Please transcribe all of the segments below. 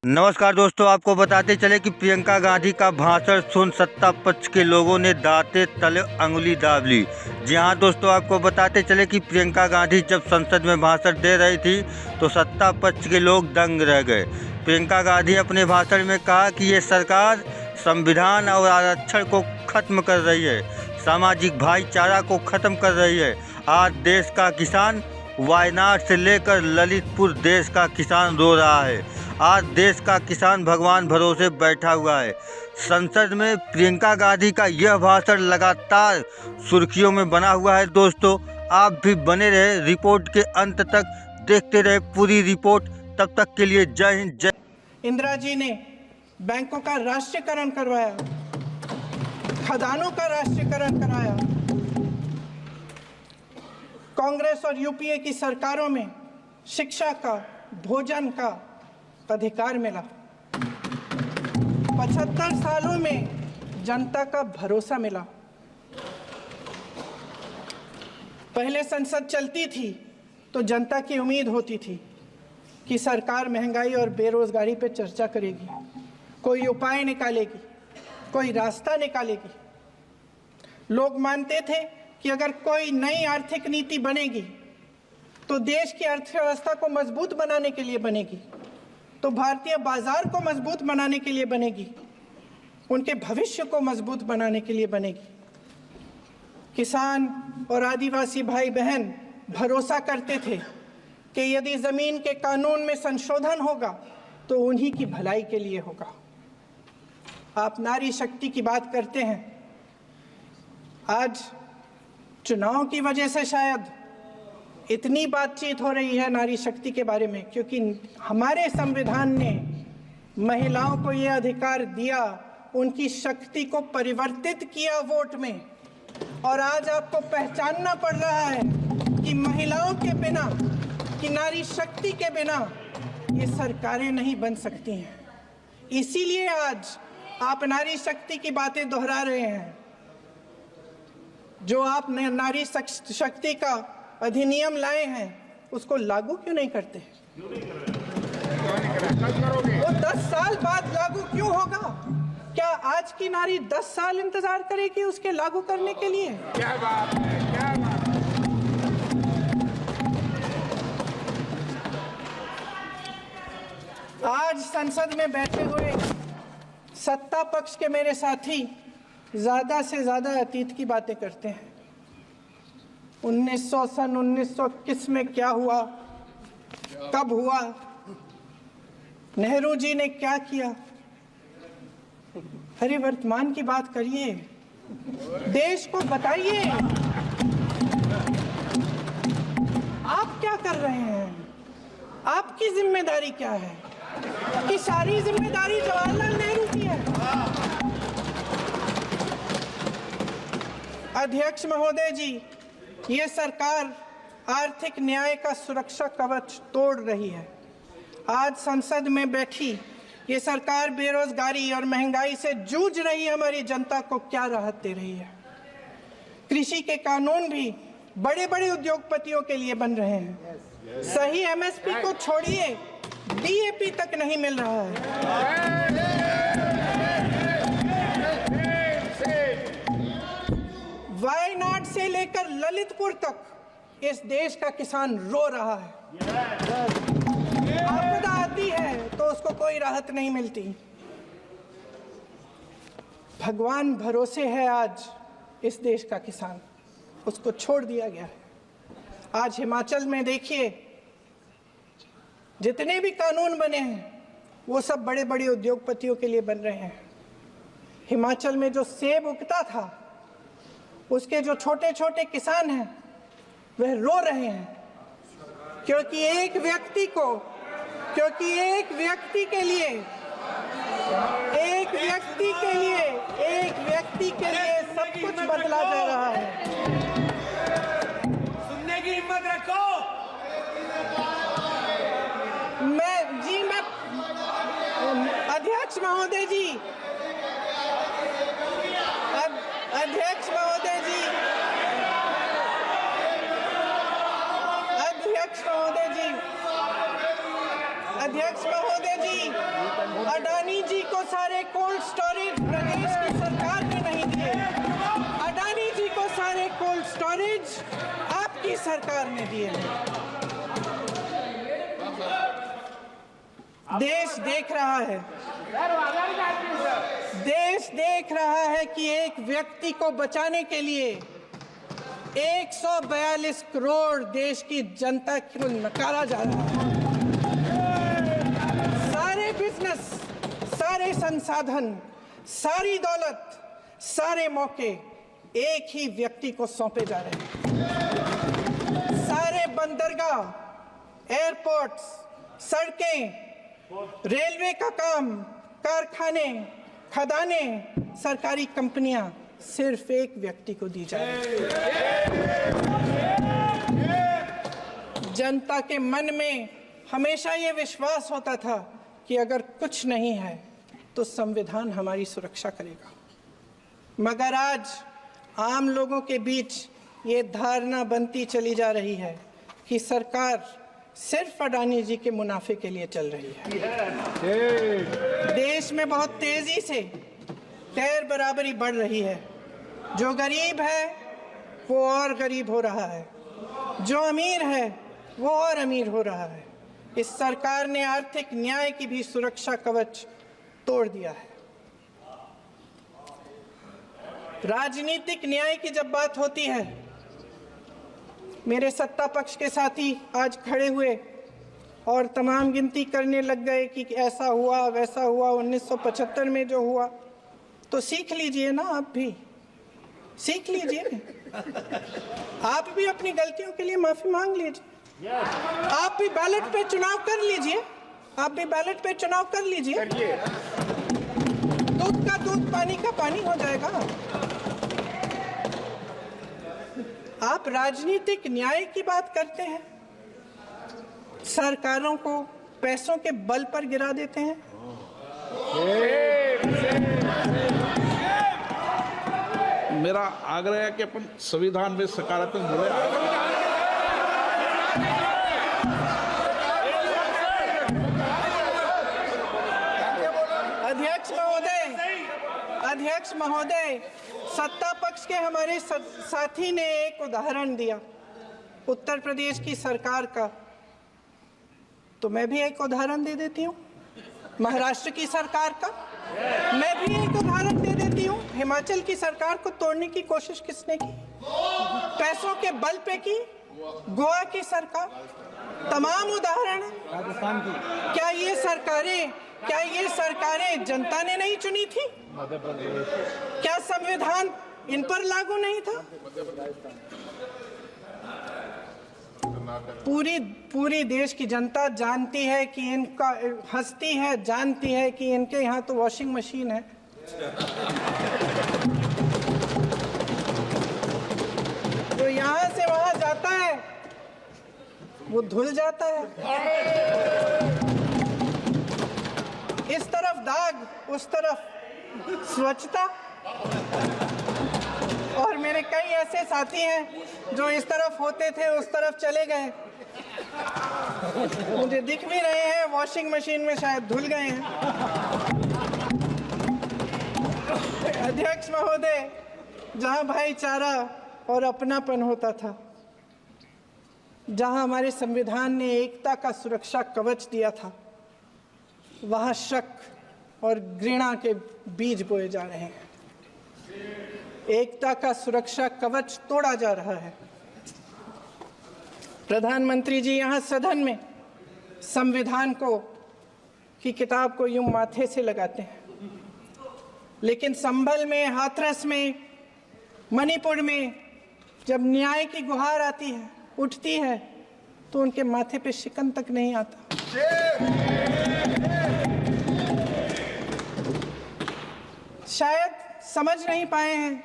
नमस्कार दोस्तों, आपको बताते चले कि प्रियंका गांधी का भाषण सुन सत्ता पक्ष के लोगों ने दांते तले अंगुली दाब ली। जी हाँ दोस्तों, आपको बताते चले कि प्रियंका गांधी जब संसद में भाषण दे रही थी तो सत्ता पक्ष के लोग दंग रह गए। प्रियंका गांधी अपने भाषण में कहा कि ये सरकार संविधान और आरक्षण को खत्म कर रही है, सामाजिक भाईचारा को खत्म कर रही है। आज देश का किसान वायनाड से लेकर ललितपुर देश का किसान रो रहा है। आज देश का किसान भगवान भरोसे बैठा हुआ है। संसद में प्रियंका गांधी का यह भाषण लगातार सुर्खियों में बना हुआ है। दोस्तों, आप भी बने रहे रिपोर्ट के अंत तक, देखते रहे पूरी रिपोर्ट। तब तक के लिए जय हिंद, जय। इंदिरा जी ने बैंकों का राष्ट्रीयकरण करवाया, खदानों का राष्ट्रीयकरण कराया। कांग्रेस और यूपीए की सरकारों में शिक्षा का, भोजन का अधिकार मिला। 75 सालों में जनता का भरोसा मिला। पहले संसद चलती थी तो जनता की उम्मीद होती थी कि सरकार महंगाई और बेरोजगारी पर चर्चा करेगी, कोई उपाय निकालेगी, कोई रास्ता निकालेगी। लोग मानते थे कि अगर कोई नई आर्थिक नीति बनेगी तो देश की अर्थव्यवस्था को मजबूत बनाने के लिए बनेगी, तो भारतीय बाजार को मजबूत बनाने के लिए बनेगी, उनके भविष्य को मजबूत बनाने के लिए बनेगी। किसान और आदिवासी भाई बहन भरोसा करते थे कि यदि जमीन के कानून में संशोधन होगा तो उन्हीं की भलाई के लिए होगा। आप नारी शक्ति की बात करते हैं। आज चुनाव की वजह से शायद इतनी बातचीत हो रही है नारी शक्ति के बारे में, क्योंकि हमारे संविधान ने महिलाओं को यह अधिकार दिया, उनकी शक्ति को परिवर्तित किया वोट में। और आज आपको पहचानना पड़ रहा है कि महिलाओं के बिना, कि नारी शक्ति के बिना ये सरकारें नहीं बन सकती हैं। इसीलिए आज आप नारी शक्ति की बातें दोहरा रहे हैं। जो आप नारी शक्ति का अधिनियम लाए हैं उसको लागू क्यों नहीं करते? वो 10 साल बाद लागू क्यों होगा? क्या आज की नारी 10 साल इंतजार करेगी उसके लागू करने के लिए? क्या बात है, क्या बात है। आज संसद में बैठे हुए सत्ता पक्ष के मेरे साथी ज्यादा से ज्यादा अतीत की बातें करते हैं। 1921 में क्या हुआ, कब हुआ, नेहरू जी ने क्या किया। अरे वर्तमान की बात करिए, देश को बताइए आप क्या कर रहे हैं, आपकी जिम्मेदारी क्या है? कि सारी जिम्मेदारी जवाहरलाल नेहरू की है। अध्यक्ष महोदय जी, ये सरकार आर्थिक न्याय का सुरक्षा कवच तोड़ रही है। आज संसद में बैठी ये सरकार बेरोजगारी और महंगाई से जूझ रही हमारी जनता को क्या राहत दे रही है। कृषि के कानून भी बड़े बड़े उद्योगपतियों के लिए बन रहे हैं। सही एमएसपी को छोड़िए, डीएपी तक नहीं मिल रहा है। वायनाड से लेकर ललितपुर तक इस देश का किसान रो रहा है। आपदा आती है तो उसको कोई राहत नहीं मिलती। भगवान भरोसे है आज इस देश का किसान, उसको छोड़ दिया गया है। आज हिमाचल में देखिए, जितने भी कानून बने हैं वो सब बड़े बड़े उद्योगपतियों के लिए बन रहे हैं। हिमाचल में जो सेब उगता था उसके जो छोटे छोटे किसान हैं वह रो रहे हैं, क्योंकि एक व्यक्ति के लिए सब कुछ बदला जा रहा है। सुनने की हिम्मत रखो। मैं अध्यक्ष महोदय जी, अध्यक्ष महोदय जी, अध्यक्ष महोदय जी, अडानी जी को सारे कोल्ड स्टोरेज प्रदेश की सरकार ने नहीं दिए। अडानी जी को सारे कोल्ड स्टोरेज आपकी सरकार ने दिए हैं। देश देख रहा है, देश देख रहा है कि एक व्यक्ति को बचाने के लिए 142 करोड़ देश की जनता को नकारा जा रहा है। सारे बिजनेस, सारे संसाधन, सारी दौलत, सारे मौके एक ही व्यक्ति को सौंपे जा रहे हैं। सारे बंदरगाह, एयरपोर्ट्स, सड़कें, रेलवे का काम, कारखाने, खदानें, सरकारी कंपनियां सिर्फ एक व्यक्ति को दी जा रही है। जनता के मन में हमेशा ये विश्वास होता था कि अगर कुछ नहीं है तो संविधान हमारी सुरक्षा करेगा, मगर आज आम लोगों के बीच ये धारणा बनती चली जा रही है कि सरकार सिर्फ अडानी जी के मुनाफे के लिए चल रही है। देश में बहुत तेजी से गैर बराबरी बढ़ रही है। जो गरीब है वो और गरीब हो रहा है, जो अमीर है वो और अमीर हो रहा है। इस सरकार ने आर्थिक न्याय की भी सुरक्षा कवच तोड़ दिया है। राजनीतिक न्याय की जब बात होती है, मेरे सत्ता पक्ष के साथी आज खड़े हुए और तमाम गिनती करने लग गए कि ऐसा हुआ वैसा हुआ 1975 में जो हुआ, तो सीख लीजिए ना, आप भी सीख लीजिए। आप भी अपनी गलतियों के लिए माफी मांग लीजिए। आप भी बैलेट पे चुनाव कर लीजिए, आप भी बैलेट पे चुनाव कर लीजिए। दूध का दूध, पानी का पानी हो जाएगा। आप राजनीतिक न्याय की बात करते हैं, सरकारों को पैसों के बल पर गिरा देते हैं। मेरा आग्रह है कि अपन संविधान में सकारात्मक बोले। अध्यक्ष महोदय, सत्ता पक्ष के हमारे साथी ने एक उदाहरण दिया उत्तर प्रदेश की सरकार का, तो मैं भी एक उदाहरण दे देती हूँ महाराष्ट्र की सरकार का। मैं भी एक उदाहरण दे देती हूँ हिमाचल की सरकार को तोड़ने की कोशिश किसने की, पैसों के बल पे की, गोवा की सरकार। तमाम उदाहरण है। राजस्थान की क्या ये सरकारें जनता ने नहीं चुनी थी? क्या संविधान इन पर लागू नहीं था? पूरी देश की जनता जानती है कि इनका हंसती है, जानती है कि इनके यहाँ तो वॉशिंग मशीन है। जो यहाँ से वहाँ जाता है वो धुल जाता है। इस तरफ दाग, उस तरफ स्वच्छता। और मेरे कई ऐसे साथी हैं जो इस तरफ होते थे उस तरफ चले गए, मुझे दिख भी रहे हैं, वॉशिंग मशीन में शायद धुल गए हैं। अध्यक्ष महोदय, जहां भाईचारा और अपनापन होता था, जहां हमारे संविधान ने एकता का सुरक्षा कवच दिया था, वहां शक और घृणा के बीज बोए जा रहे हैं। एकता का सुरक्षा कवच तोड़ा जा रहा है। प्रधानमंत्री जी यहाँ सदन में संविधान की किताब को यूं माथे से लगाते हैं, लेकिन संभल में, हाथरस में, मणिपुर में जब न्याय की गुहार आती है, उठती है, तो उनके माथे पे शिकन तक नहीं आता। शायद समझ नहीं पाए हैं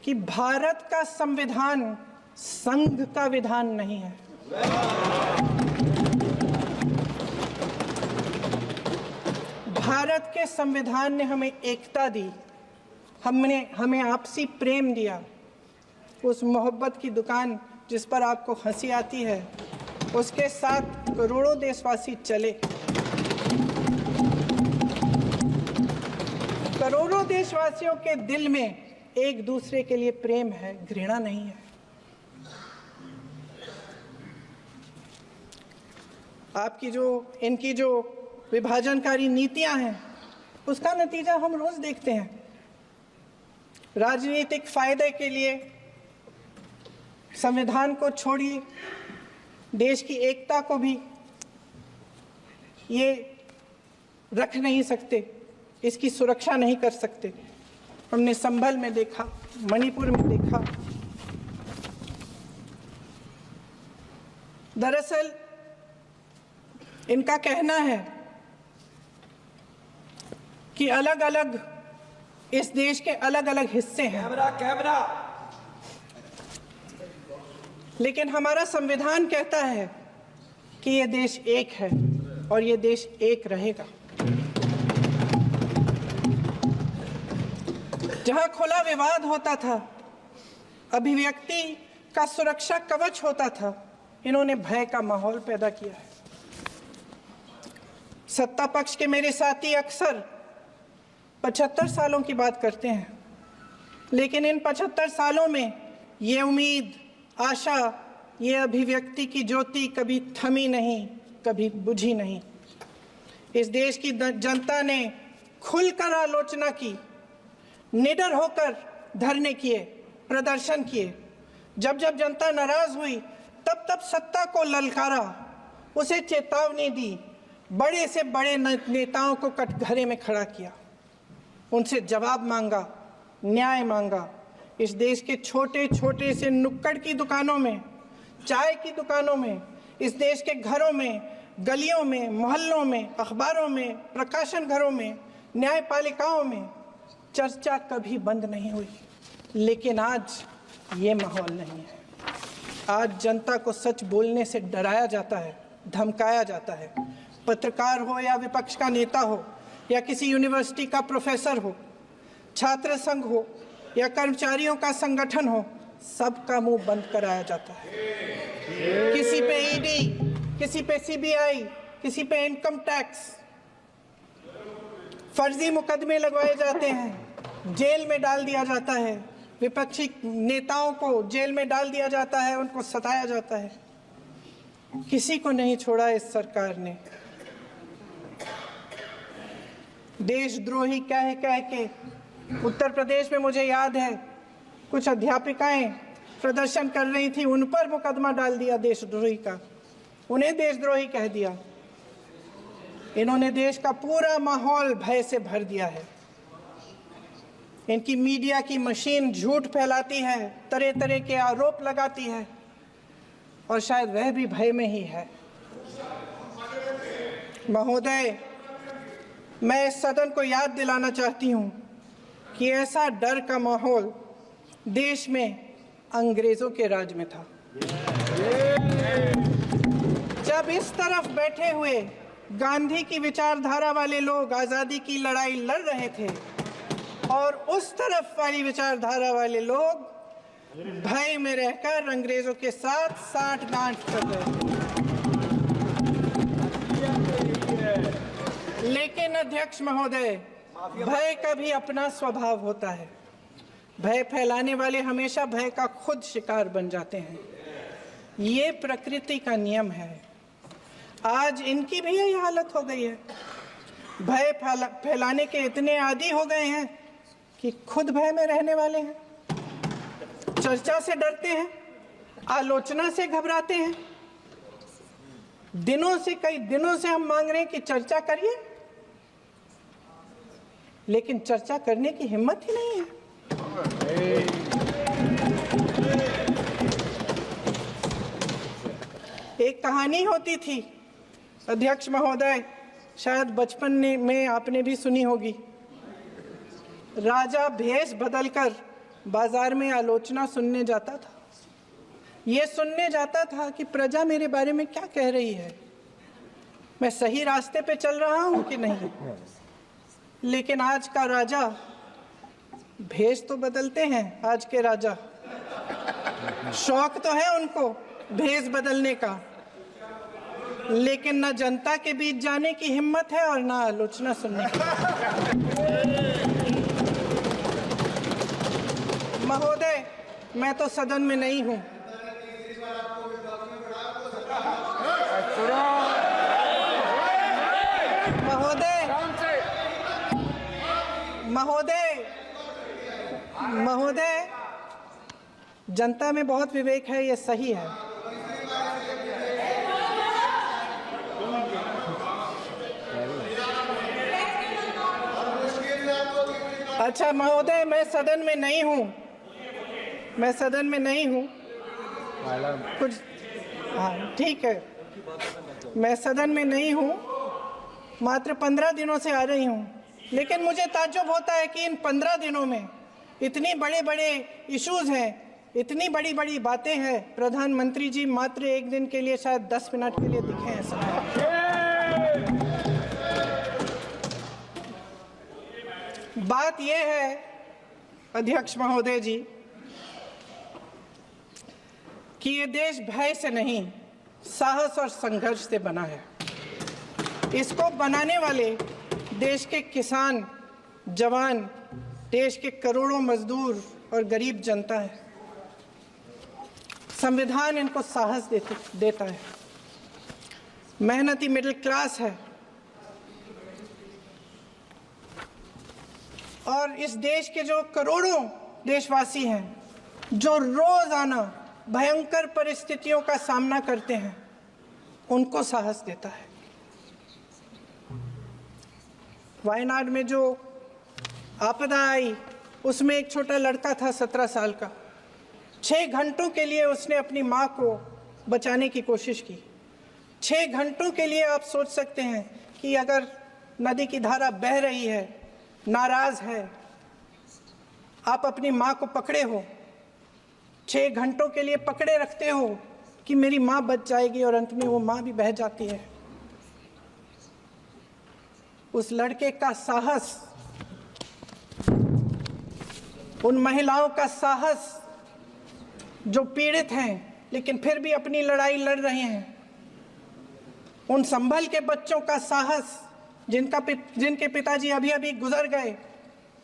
कि भारत का संविधान संघ का विधान नहीं है। भारत के संविधान ने हमें एकता दी, हमें आपसी प्रेम दिया। उस मोहब्बत की दुकान जिस पर आपको हंसी आती है, उसके साथ करोड़ों देशवासी चले। करोड़ों देशवासियों के दिल में एक दूसरे के लिए प्रेम है, घृणा नहीं है। इनकी जो विभाजनकारी नीतियां हैं, उसका नतीजा हम रोज देखते हैं। राजनीतिक फायदे के लिए संविधान को छोड़िए, देश की एकता को भी ये रख नहीं सकते, इसकी सुरक्षा नहीं कर सकते। हमने संभल में देखा, मणिपुर में देखा। दरअसल इनका कहना है कि अलग अलग इस देश के अलग अलग हिस्से हैं, कैमरा लेकिन हमारा संविधान कहता है कि ये देश एक है और ये देश एक रहेगा। जहां खुला विवाद होता था, अभिव्यक्ति का सुरक्षा कवच होता था, इन्होंने भय का माहौल पैदा किया है। सत्ता पक्ष के मेरे साथी अक्सर 75 सालों की बात करते हैं, लेकिन इन 75 सालों में ये उम्मीद, आशा, ये अभिव्यक्ति की ज्योति कभी थमी नहीं, कभी बुझी नहीं। इस देश की जनता ने खुलकर आलोचना की, निडर होकर धरने किए, प्रदर्शन किए। जब जब जनता नाराज हुई, तब तब सत्ता को ललकारा, उसे चेतावनी दी, बड़े से बड़े नेताओं को कटघरे में खड़ा किया, उनसे जवाब मांगा, न्याय मांगा। इस देश के छोटे छोटे से नुक्कड़ की दुकानों में, चाय की दुकानों में, इस देश के घरों में, गलियों में, मोहल्लों में, अखबारों में, प्रकाशन घरों में, न्यायपालिकाओं में चर्चा कभी बंद नहीं हुई। लेकिन आज ये माहौल नहीं है। आज जनता को सच बोलने से डराया जाता है, धमकाया जाता है। पत्रकार हो या विपक्ष का नेता हो या किसी यूनिवर्सिटी का प्रोफेसर हो, छात्र संघ हो या कर्मचारियों का संगठन हो, सबका मुंह बंद कराया जाता है। किसी पे ईडी, किसी पे सीबीआई, किसी पे इनकम टैक्स, फर्जी मुकदमे लगवाए जाते हैं, जेल में डाल दिया जाता है। विपक्षी नेताओं को जेल में डाल दिया जाता है, उनको सताया जाता है। किसी को नहीं छोड़ा इस सरकार ने। देशद्रोही कह के उत्तर प्रदेश में मुझे याद है कुछ अध्यापिकाएं प्रदर्शन कर रही थी, उन पर मुकदमा डाल दिया देशद्रोही का, उन्हें देशद्रोही कह दिया। इन्होंने देश का पूरा माहौल भय से भर दिया है। इनकी मीडिया की मशीन झूठ फैलाती है, तरह तरह के आरोप लगाती है, और शायद वह भी भय में ही है। महोदय, मैं इस सदन को याद दिलाना चाहती हूं कि ऐसा डर का माहौल देश में अंग्रेजों के राज में था। जब इस तरफ बैठे हुए गांधी की विचारधारा वाले लोग आज़ादी की लड़ाई लड़ रहे थे और उस तरफ वाली विचारधारा वाले लोग भय में रहकर अंग्रेजों के साथ साठ-गांठ कर रहे थे। लेकिन अध्यक्ष महोदय, भय का भी अपना स्वभाव होता है। भय फैलाने वाले हमेशा भय का खुद शिकार बन जाते हैं। ये प्रकृति का नियम है। आज इनकी भी यही हालत हो गई है। भय फैलाने के इतने आदी हो गए हैं कि खुद भय में रहने वाले हैं, चर्चा से डरते हैं, आलोचना से घबराते हैं। कई दिनों से हम मांग रहे हैं कि चर्चा करिए, लेकिन चर्चा करने की हिम्मत ही नहीं है। एक कहानी होती थी अध्यक्ष महोदय, शायद बचपन में आपने भी सुनी होगी। राजा भेष बदलकर बाजार में आलोचना सुनने जाता था। ये सुनने जाता था कि प्रजा मेरे बारे में क्या कह रही है, मैं सही रास्ते पे चल रहा हूं कि नहीं। लेकिन आज का राजा, भेष तो बदलते हैं आज के राजा, शौक तो है उनको भेष बदलने का, लेकिन न जनता के बीच जाने की हिम्मत है और न आलोचना सुनने की। महोदय, मैं तो सदन में नहीं हूं। महोदय, जनता में बहुत विवेक है, ये सही है। अच्छा महोदय, मैं सदन में नहीं हूँ। कुछ हाँ ठीक है, मैं सदन में नहीं हूँ, मात्र 15 दिनों से आ रही हूँ। लेकिन मुझे ताज्जुब होता है कि इन 15 दिनों में इतनी बड़े इश्यूज हैं, इतनी बड़ी बातें हैं, प्रधानमंत्री जी मात्र एक दिन के लिए शायद 10 मिनट के लिए दिखे हैं सब। बात यह है अध्यक्ष महोदय जी कि ये देश भय से नहीं, साहस और संघर्ष से बना है। इसको बनाने वाले देश के किसान, जवान, देश के करोड़ों मजदूर और गरीब जनता है। संविधान इनको साहस देता है। मेहनती मिडिल क्लास है और इस देश के जो करोड़ों देशवासी हैं, जो रोजाना भयंकर परिस्थितियों का सामना करते हैं, उनको साहस देता है। वायनाड में जो आपदा आई, उसमें एक छोटा लड़का था 17 साल का। 6 घंटों के लिए उसने अपनी माँ को बचाने की कोशिश की। 6 घंटों के लिए आप सोच सकते हैं कि अगर नदी की धारा बह रही है, नाराज है, आप अपनी माँ को पकड़े हो, 6 घंटों के लिए पकड़े रखते हो कि मेरी माँ बच जाएगी और अंत में वो माँ भी बह जाती है। उस लड़के का साहस, उन महिलाओं का साहस जो पीड़ित हैं लेकिन फिर भी अपनी लड़ाई लड़ रहे हैं, उन संभल के बच्चों का साहस जिनके पिताजी अभी गुजर गए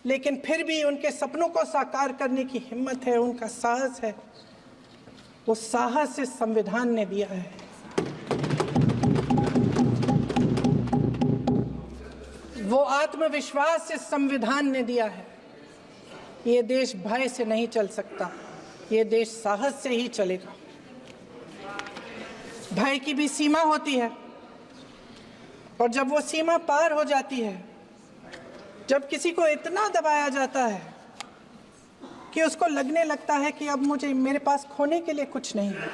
लेकिन फिर भी उनके सपनों को साकार करने की हिम्मत है, उनका साहस है। वो साहस इस संविधान ने दिया है। वो आत्मविश्वास इस संविधान ने दिया है। ये देश भय से नहीं चल सकता, ये देश साहस से ही चलेगा। भय की भी सीमा होती है और जब वो सीमा पार हो जाती है, जब किसी को इतना दबाया जाता है कि उसको लगने लगता है कि अब मेरे पास खोने के लिए कुछ नहीं है,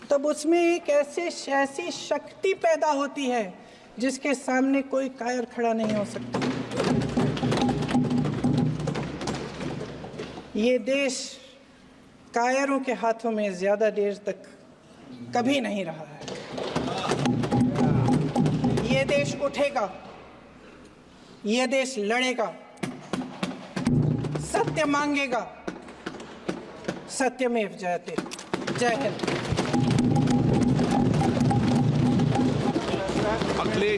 तब उसमें एक ऐसी शक्ति पैदा होती है जिसके सामने कोई कायर खड़ा नहीं हो सकता। ये देश कायरों के हाथों में ज्यादा देर तक कभी नहीं रहा है। ये देश उठेगा, ये देश लड़ेगा, सत्य मांगेगा, सत्यमेव जयते। जय हिंद। अगले